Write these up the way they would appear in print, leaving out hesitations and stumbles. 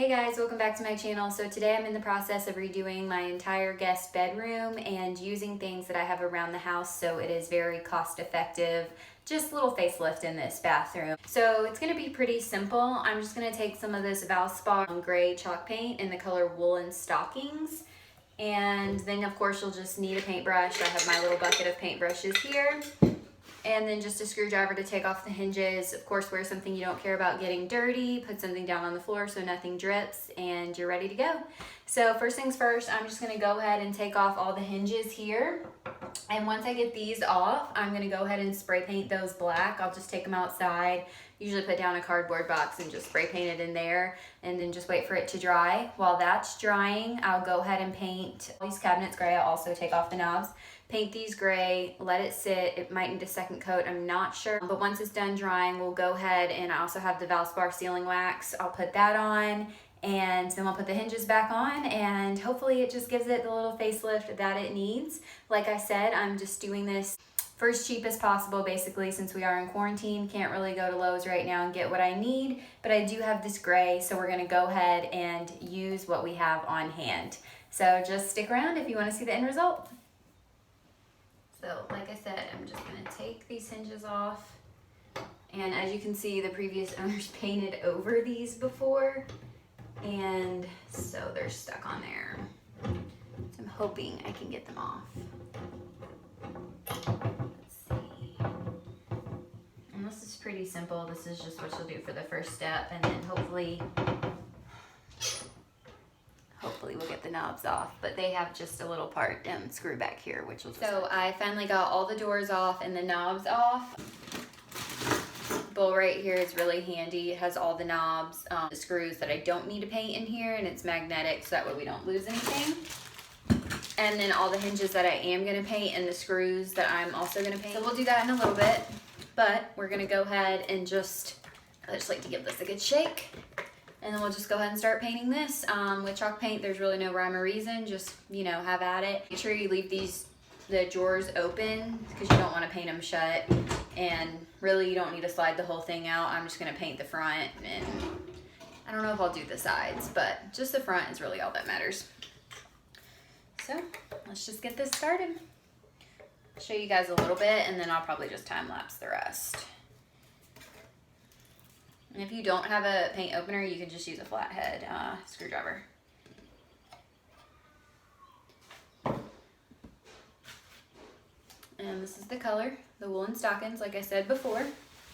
Hey guys, welcome back to my channel. So today I'm in the process of redoing my entire guest bedroom and using things that I have around the house so it is very cost effective. Just a little facelift in this bathroom. So it's going to be pretty simple. I'm just going to take some of this Valspar gray chalk paint in the color Woolen Stockings. And then of course you'll just need a paintbrush. I have my little bucket of paintbrushes here. And then just a screwdriver to take off the hinges. Of course, wear something you don't care about getting dirty. Put something down on the floor so nothing drips, and you're ready to go. So first things first, I'm just gonna go ahead and take off all the hinges here. And once I get these off, I'm gonna go ahead and spray paint those black. I'll just take them outside, usually put down a cardboard box and just spray paint it in there, and then just wait for it to dry. While that's drying, I'll go ahead and paint these cabinets gray. I'll also take off the knobs. Paint these gray, let it sit. It might need a second coat, I'm not sure. But once it's done drying, we'll go ahead and I also have the Valspar Sealing Wax. I'll put that on, and then we'll put the hinges back on, and hopefully it just gives it the little facelift that it needs. Like I said, I'm just doing this for as cheap as possible, basically, since we are in quarantine. Can't really go to Lowe's right now and get what I need, but I do have this gray, so we're gonna go ahead and use what we have on hand. So just stick around if you wanna see the end result. So like I said, I'm just gonna take these hinges off. And as you can see, the previous owners painted over these before, and so they're stuck on there. So I'm hoping I can get them off. Let's see. And this is pretty simple. This is just what you'll do for the first step, and then hopefully we'll get the knobs off, but they have just a little part screw back here, which will just... So I finally got all the doors off and the knobs off. Bowl right here is really handy. It has all the knobs, the screws that I don't need to paint in here, and it's magnetic, so that way we don't lose anything. And then all the hinges that I am gonna paint and the screws that I'm also gonna paint. So we'll do that in a little bit, but we're gonna go ahead and I just like to give this a good shake. And then we'll just go ahead and start painting this with chalk paint. There's really no rhyme or reason, just, you know, have at it. Make sure you leave the drawers open because you don't want to paint them shut. And really you don't need to slide the whole thing out. I'm just gonna paint the front, and I don't know if I'll do the sides, but just the front is really all that matters. So let's just get this started. I'll show you guys a little bit, and then I'll probably just time lapse the rest. And if you don't have a paint opener, you can just use a flathead screwdriver. And this is the color, the Woolen Stockings, like I said before.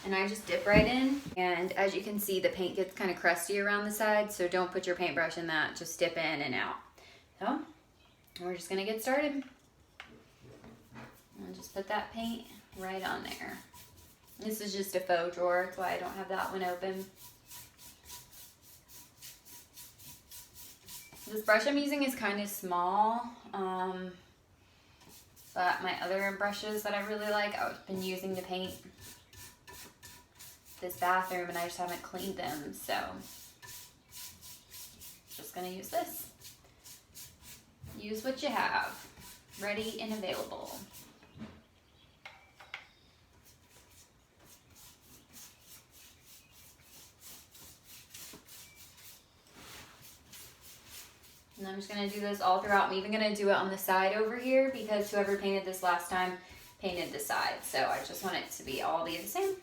And I just dip right in. And as you can see, the paint gets kind of crusty around the sides, so don't put your paintbrush in that. Just dip in and out. So we're just gonna get started. And just put that paint right on there. This is just a faux drawer, that's why I don't have that one open. This brush I'm using is kind of small, but my other brushes that I really like, I've been using to paint this bathroom, and I just haven't cleaned them, so just gonna use this. Use what you have, ready and available. And I'm just gonna do this all throughout. I'm even gonna do it on the side over here because whoever painted this last time painted the side. So I just want it to be all the same.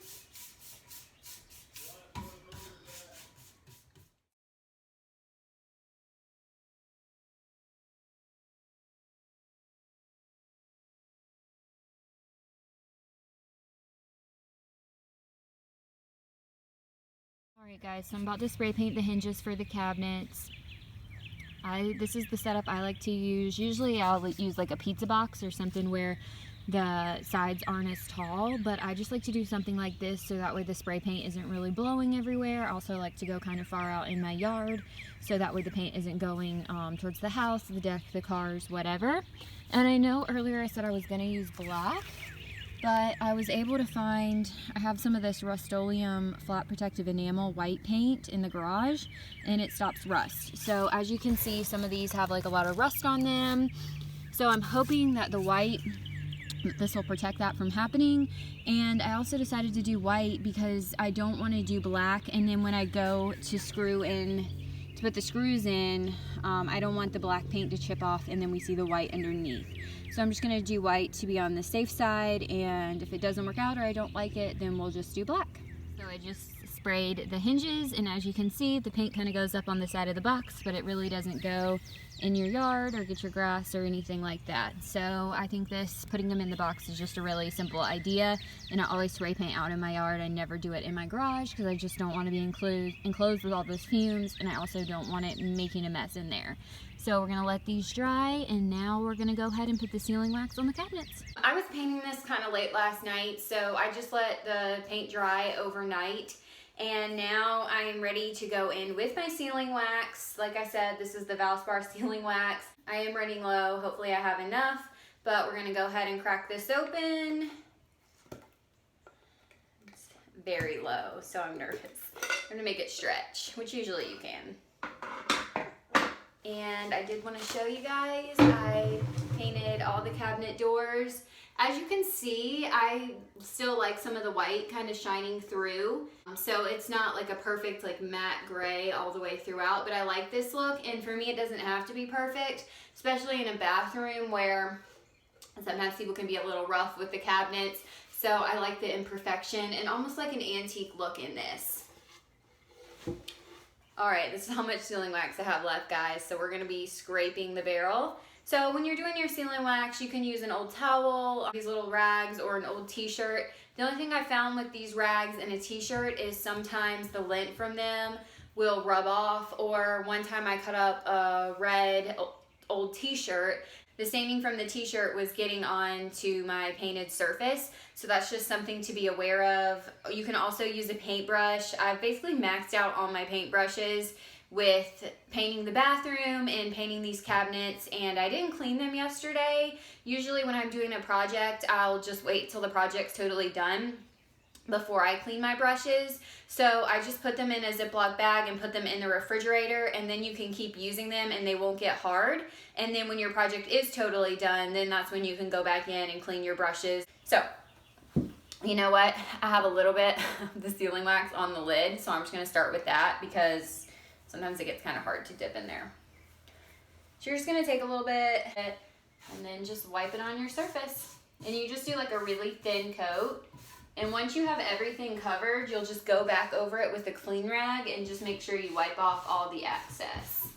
Alright guys, so I'm about to spray paint the hinges for the cabinets. This is the setup I like to use. Usually I'll use like a pizza box or something where the sides aren't as tall, but I just like to do something like this so that way the spray paint isn't really blowing everywhere. I also like to go kind of far out in my yard so that way the paint isn't going towards the house, the deck, the cars, whatever. And I know earlier I said I was going to use black, but I was able to find, I have some of this Rust-Oleum flat protective enamel white paint in the garage, and it stops rust. So as you can see, some of these have like a lot of rust on them. So I'm hoping that the white, this will protect that from happening. And I also decided to do white because I don't want to do black, and then when I go to screw in to put the screws in, I don't want the black paint to chip off and then we see the white underneath. So I'm just gonna do white to be on the safe side, and if it doesn't work out or I don't like it, then we'll just do black. So I just sprayed the hinges, and as you can see, the paint kind of goes up on the side of the box, but it really doesn't go in your yard or get your grass or anything like that. So I think putting them in the box is just a really simple idea, and I always spray paint out in my yard. I never do it in my garage because I just don't want to be enclosed with all those fumes, and I also don't want it making a mess in there. So we're gonna let these dry, and now we're gonna go ahead and put the sealing wax on the cabinets. I was painting this kind of late last night, so I just let the paint dry overnight. And now I am ready to go in with my sealing wax. Like I said, this is the Valspar Sealing Wax. I am running low. Hopefully I have enough, but we're gonna go ahead and crack this open. It's very low, so I'm nervous. I'm gonna make it stretch, which usually you can. And I did want to show you guys, I painted all the cabinet doors. As you can see, I still like some of the white kind of shining through. So it's not like a perfect like matte gray all the way throughout, but I like this look. And for me, it doesn't have to be perfect, especially in a bathroom where sometimes people can be a little rough with the cabinets. So I like the imperfection and almost like an antique look in this. All right, this is how much sealing wax I have left, guys. So we're gonna be scraping the barrel. So when you're doing your sealing wax, you can use an old towel, these little rags, or an old t-shirt. The only thing I found with these rags and a t-shirt is sometimes the lint from them will rub off, or one time I cut up a red old t-shirt. The staining from the t-shirt was getting onto my painted surface, so that's just something to be aware of. You can also use a paintbrush. I've basically maxed out all my paintbrushes with painting the bathroom and painting these cabinets, and I didn't clean them yesterday. Usually when I'm doing a project, I'll just wait till the project's totally done before I clean my brushes. So I just put them in a Ziploc bag and put them in the refrigerator, and then you can keep using them and they won't get hard. And then when your project is totally done, then that's when you can go back in and clean your brushes. So, you know what? I have a little bit of the sealing wax on the lid, so I'm just gonna start with that because sometimes it gets kind of hard to dip in there. So you're just gonna take a little bit and then just wipe it on your surface. And you just do like a really thin coat. And once you have everything covered, you'll just go back over it with a clean rag and just make sure you wipe off all the excess.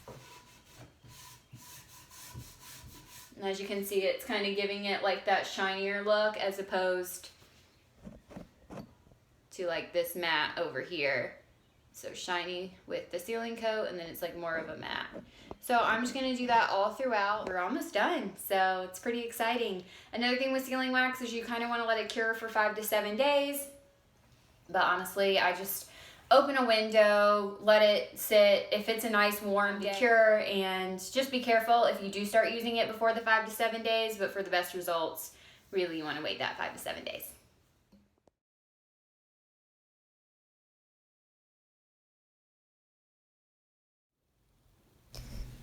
And as you can see, it's kind of giving it like that shinier look as opposed to like this matte over here. So shiny with the sealing coat, and then it's like more of a matte. So I'm just gonna do that all throughout. We're almost done, so it's pretty exciting. Another thing with sealing wax is you kind of want to let it cure for 5 to 7 days. But honestly, I just open a window, let it sit. If it's a nice warm cure, and just be careful if you do start using it before the 5 to 7 days, but for the best results, really you want to wait that 5 to 7 days.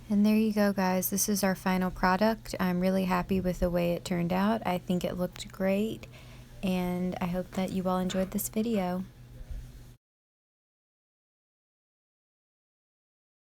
And there you go, guys. This is our final product. I'm really happy with the way it turned out. I think it looked great, and I hope that you all enjoyed this video.